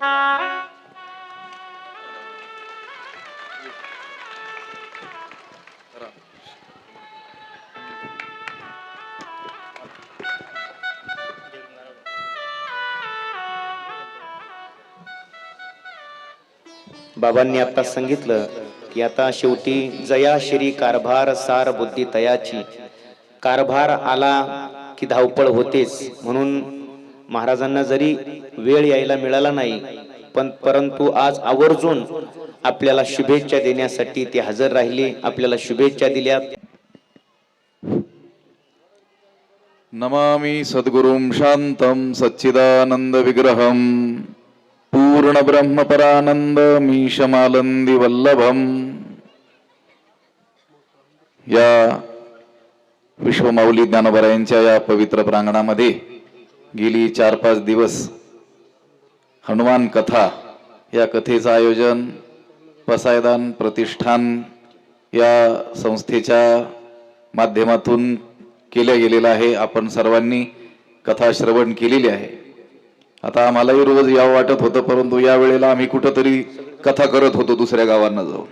बाबांनी आता सांगितलं की आता शेवटी जया श्री कारभार सार बुद्धी तयाची, कारभार आला की धावपळ होतेच. म्हणून महाराजांना जरी वेळ यायला मिळाला नाही, परंतु आज आवर्जून आपल्याला शुभेच्छा देण्यासाठी ते हजर राहिले, आपल्याला शुभेच्छा दिल्यात. नमामि सद्गुरुं शांतं सच्चिदानंद विग्रहं पूर्ण ब्रह्म परानंद मीशमालंदी वल्लभम. या विश्वमाऊली ज्ञानोबरायांच्या या पवित्र प्रांगणामध्ये गेली 4-5 दिवस हनुमान कथा या कथेचं आयोजन पसायदान प्रतिष्ठान या संस्थेच्या माध्यमातून केल्या गेलेलं आहे. आपण सर्वांनी कथा श्रवण केलेली आहे. आता आम्हालाही रोज यावं वाटत होतं, परंतु या वेळेला आम्ही कुठंतरी कथा करत होतो दुसऱ्या गावांना जाऊन.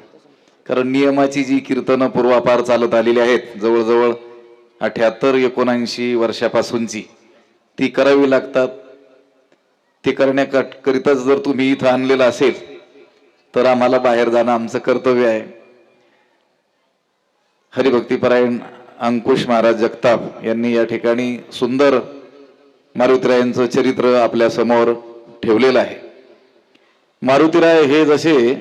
कारण नियमाची जी कीर्तनं पूर्वापार चालत आलेली आहेत, जवळजवळ 78-79 वर्षापासूनची, ती करावी लागतात. ते करण्याकरिताच जर तुम्ही इथं आणलेलं असेल तर आम्हाला बाहेर जाणं आमचं कर्तव्य आहे. हरिभक्तीपरायण अंकुश महाराज जगताप यांनी या ठिकाणी सुंदर मारुतीरायांचं चरित्र आपल्या समोर ठेवलेलं आहे. मारुतीराय हे जसे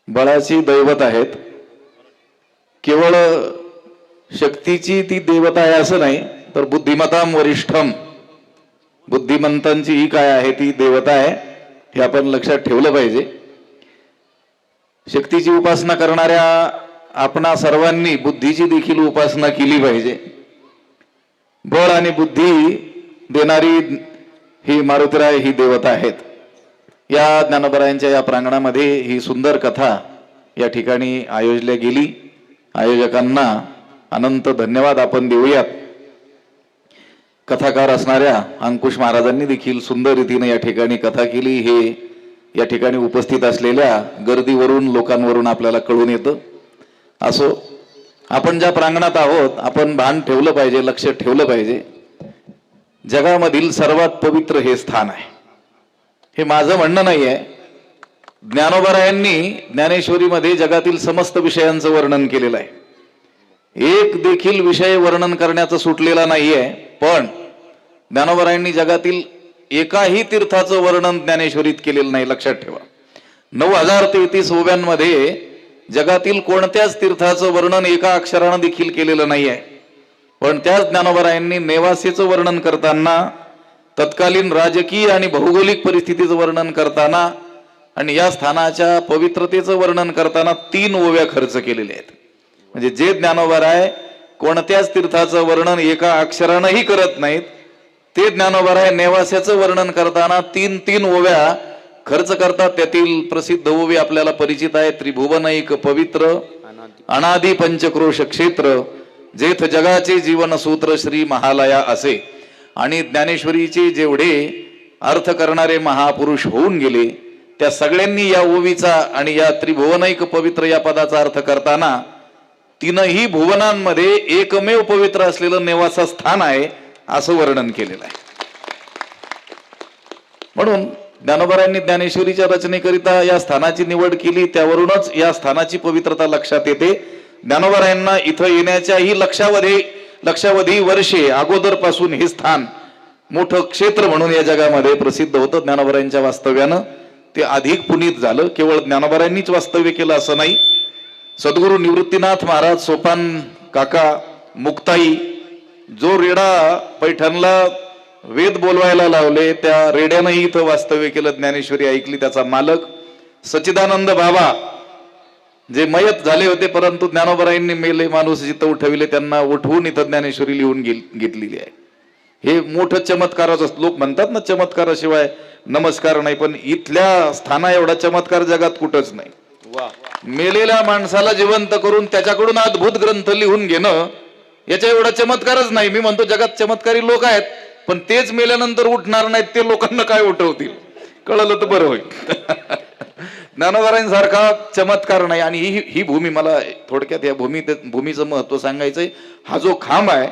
बळाची दैवत आहेत, केवळ शक्तीची ती देवता आहे असं नाही, तर बुद्धिमताम वरिष्ठम, बुद्धिमंतांची ही काय आहे ती देवता आहे, हे आपण लक्षात ठेवलं पाहिजे. शक्तीची उपासना करणाऱ्या आपणा सर्वांनी बुद्धीची देखील उपासना केली पाहिजे. बळ आणि बुद्धी देणारी ही मारुतीराय ही देवता आहेत. या ज्ञानोबरायांच्या या प्रांगणामध्ये ही सुंदर कथा या ठिकाणी आयोजल्या गेली. आयोजकांना अनंत धन्यवाद आपण देऊयात. कथाकार असणाऱ्या अंकुश महाराजांनी देखील सुंदर रीतीने या ठिकाणी कथा केली. हे या ठिकाणी उपस्थित असलेल्या गर्दीवरून लोकांवरून आपल्याला कळून येतं. असो, आपण ज्या प्रांगणात आहोत आपण भान ठेवलं पाहिजे, लक्ष ठेवलं पाहिजे. जगामधील सर्वात पवित्र हे स्थान आहे. हे माझं म्हणणं नाही आहे. ज्ञानोबरायांनी ज्ञानेश्वरीमध्ये जगातील समस्त विषयांचं वर्णन केलेलं आहे. एक देखील विषय वर्णन करण्याचं सुटलेला नाहीये. पण ज्ञानोबरायांनी जगातील एकाही तीर्थाचं वर्णन ज्ञानेश्वरीत केलेलं नाही, लक्षात ठेवा. 9033 ओव्यांमध्ये जगातील कोणत्याच तीर्थाचं वर्णन एका अक्षरानं देखील केलेलं नाही आहे. पण त्याच ज्ञानोबरायांनी नेवासेचं वर्णन करताना, तत्कालीन राजकीय आणि भौगोलिक परिस्थितीचं वर्णन करताना आणि या स्थानाच्या पवित्रतेचं वर्णन करताना 3 ओव्या खर्च केलेल्या आहेत. म्हणजे जे ज्ञानोबराय कोणत्याच तीर्थाचं वर्णन एका अक्षरानंही करत नाहीत, ते ज्ञानोबराय नेवास्याचं वर्णन करताना 3 ओव्या खर्च करतात. त्यातील प्रसिद्ध ओवी आपल्याला परिचित आहे. त्रिभुवनैक पवित्र अनादि पंचक्रोश क्षेत्र, जेथ जगाचे जीवन सूत्र श्री महालया असे. आणि ज्ञानेश्वरीचे जेवढे अर्थ करणारे महापुरुष होऊन गेले त्या सगळ्यांनी या ओवीचा आणि या त्रिभुवनैक पवित्र या पदाचा अर्थ करताना 3ही भुवनांमध्ये एकमेव पवित्र असलेलं नेवासा स्थान आहे असं वर्णन केलेलं आहे. म्हणून ज्ञानोबरायांनी ज्ञानेश्वरीच्या रचनेकरिता या स्थानाची निवड केली. त्यावरूनच या स्थानाची पवित्रता लक्षात येते. ज्ञानोबरायांना इथं येण्याच्याही लक्षावधी वर्षे अगोदरपासून हे स्थान मोठं क्षेत्र म्हणून या जगामध्ये प्रसिद्ध होतं. ज्ञानोबरायांच्या वास्तव्यानं ते अधिक पुनीत झालं. केवळ ज्ञानोबरायांनीच वास्तव्य केलं असं नाही. सद्गुरू निवृत्तीनाथ महाराज, सोपान काका, मुक्ताई, जो रेडा पैठणला वेद बोलवायला लावले त्या रेड्यानंही इथं वास्तव्य केलं. ज्ञानेश्वरी ऐकली. त्याचा मालक सच्चिदानंद बाबा, जे मयत झाले होते परंतु ज्ञानोबरायांनी मेले माणूस जिथं उठविले त्यांना उठवून इथं ज्ञानेश्वरी लिहून घेतलेली आहे. हे मोठं चमत्काराचं, लोक म्हणतात ना चमत्काराशिवाय नमस्कार नाही, पण इथल्या स्थाना एवढा चमत्कार जगात कुठंच नाही. मेलेल्या माणसाला जिवंत करून त्याच्याकडून अद्भुत ग्रंथ लिहून घेणं, याच्या एवढा चमत्कारच नाही. मी म्हणतो जगात चमत्कारी लोक आहेत, पण तेच मेल्यानंतर उठणार नाहीत, ते लोकांना काय उठवतील? कळलं तर बरं होईल. ज्ञानोबारांसारखा चमत्कार नाही. आणि ही भूमी, मला थोडक्यात या भूमीचं महत्व सांगायचंय. हा जो खांब आहे,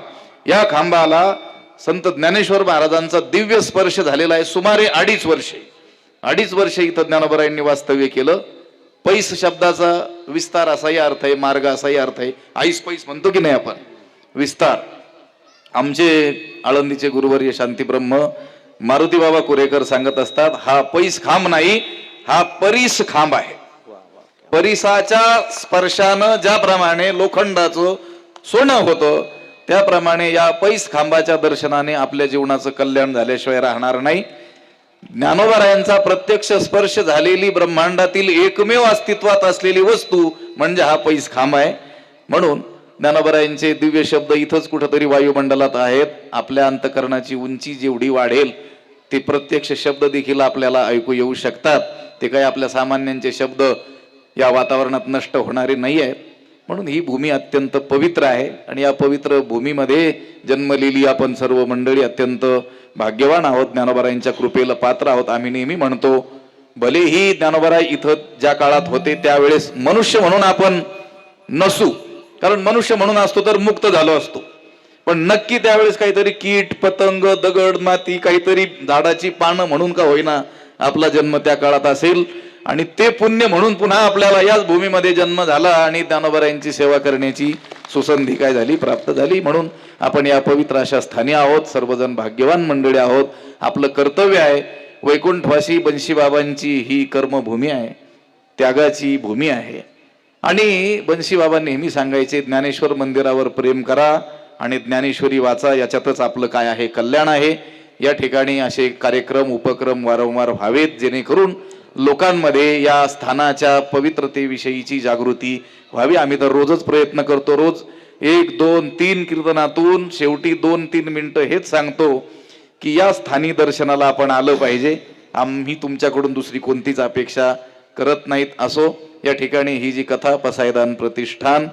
या खांबाला संत ज्ञानेश्वर महाराजांचा दिव्य स्पर्श झालेला आहे. सुमारे 2.5 वर्षे इथं ज्ञानोबारायांनी वास्तव्य केलं. पैस शब्दाचा विस्तार असाही अर्थ आहे, मार्ग असाही अर्थ आहे. आईस पैस म्हणतो की नाही आपण, विस्तार. आमचे आळंदीचे गुरुवर्य शांतीब्रह्म मारुती बाबा कुरेकर सांगत असतात, हा पैस खांब नाही, हा परीस खांब आहे. परिसाच्या स्पर्शानं ज्याप्रमाणे लोखंडाचं सोनं होतं, त्याप्रमाणे या पैस खांबाच्या दर्शनाने आपल्या जीवनाचं कल्याण झाल्याशिवाय राहणार नाही. ज्ञानोबारायांचा प्रत्यक्ष स्पर्श झालेली ब्रह्मांडातील एकमेव अस्तित्वात असलेली वस्तू म्हणजे हा पैस खांब आहे. म्हणून ज्ञानोबारायांचे दिव्य शब्द इथंच कुठंतरी वायुमंडलात आहेत. आपल्या अंतकरणाची उंची जेवढी वाढेल, ते प्रत्यक्ष शब्द देखील आपल्याला ऐकू येऊ शकतात. ते काही आपल्या सामान्यांचे शब्द या वातावरणात नष्ट होणारे नाही आहेत. म्हणून ही भूमी अत्यंत पवित्र आहे. आणि या पवित्र भूमीमध्ये जन्मलेली आपण सर्व मंडळी अत्यंत भाग्यवान आहोत, ज्ञानोबारायांच्या कृपेला पात्र आहोत. आम्ही नेहमी म्हणतो, भलेही ज्ञानोबाराय इथं ज्या काळात होते त्यावेळेस मनुष्य म्हणून आपण नसू, कारण मनुष्य म्हणून असतो तर मुक्त झालो असतो. पण नक्की त्यावेळेस काहीतरी कीट पतंग दगड माती काहीतरी झाडाची पानं म्हणून का होईना आपला जन्म त्या काळात असेल. आणि ते पुण्य म्हणून पुन्हा आपल्याला याच भूमीमध्ये जन्म झाला आणि ज्ञानोबारायांची सेवा करण्याची सुसंधी काय झाली, प्राप्त झाली. म्हणून आपण या पवित्र अशा स्थानी आहोत. सर्वजण भाग्यवान मंडळी आहोत. आपलं कर्तव्य आहे. वैकुंठवासी बंशीबाबांची ही कर्मभूमी आहे, त्यागाची भूमी आहे. आणि बंशीबाबा नेहमी सांगायचे, ज्ञानेश्वर मंदिरावर प्रेम करा आणि ज्ञानेश्वरी वाचा, याच्यातच आपलं काय आहे, कल्याण आहे. या ठिकाणी असे कार्यक्रम उपक्रम वारंवार व्हावेत, जेणेकरून लोकांमध्ये या स्थानाच्या पवित्रतेविषयीची जागृती व्हावी. आम्ही तर रोजच प्रयत्न करतो. रोज 1, 2, 3 कीर्तनातून शेवटी 2-3 मिनिटं हेच सांगतो की या स्थानी दर्शनाला आपण आलं पाहिजे. आम्ही तुमच्याकडून दुसरी कोणतीच अपेक्षा करत नाहीत. असो, या ठिकाणी ही जी कथा पसायदान प्रतिष्ठान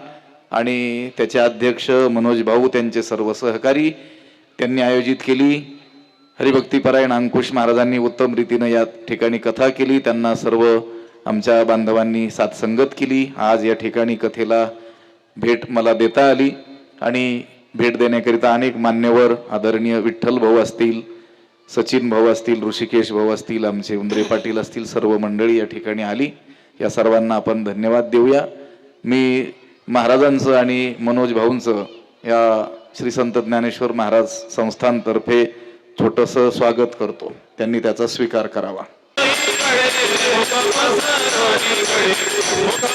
आणि त्याचे अध्यक्ष मनोज भाऊ, त्यांचे सर्व सहकारी, त्यांनी आयोजित केली. हरिभक्तीपरायण अंकुश महाराजांनी उत्तम रीतीनं या ठिकाणी कथा केली. त्यांना सर्व आमच्या बांधवांनी साथसंगत केली. आज या ठिकाणी कथेला भेट मला देता आली आणि भेट देण्याकरिता अनेक मान्यवर, आदरणीय विठ्ठल भाऊ असतील, सचिन भाऊ असतील, ऋषिकेश भाऊ असतील, आमचे उंद्रे पाटील असतील, सर्व मंडळी या ठिकाणी आली. या सर्वांना आपण धन्यवाद देऊया. मी महाराजांचं आणि मनोज भाऊंचं या श्री संत ज्ञानेश्वर महाराज संस्थानतर्फे छोटंसं स्वागत करतो. त्यांनी त्याचा स्वीकार करावा. मुख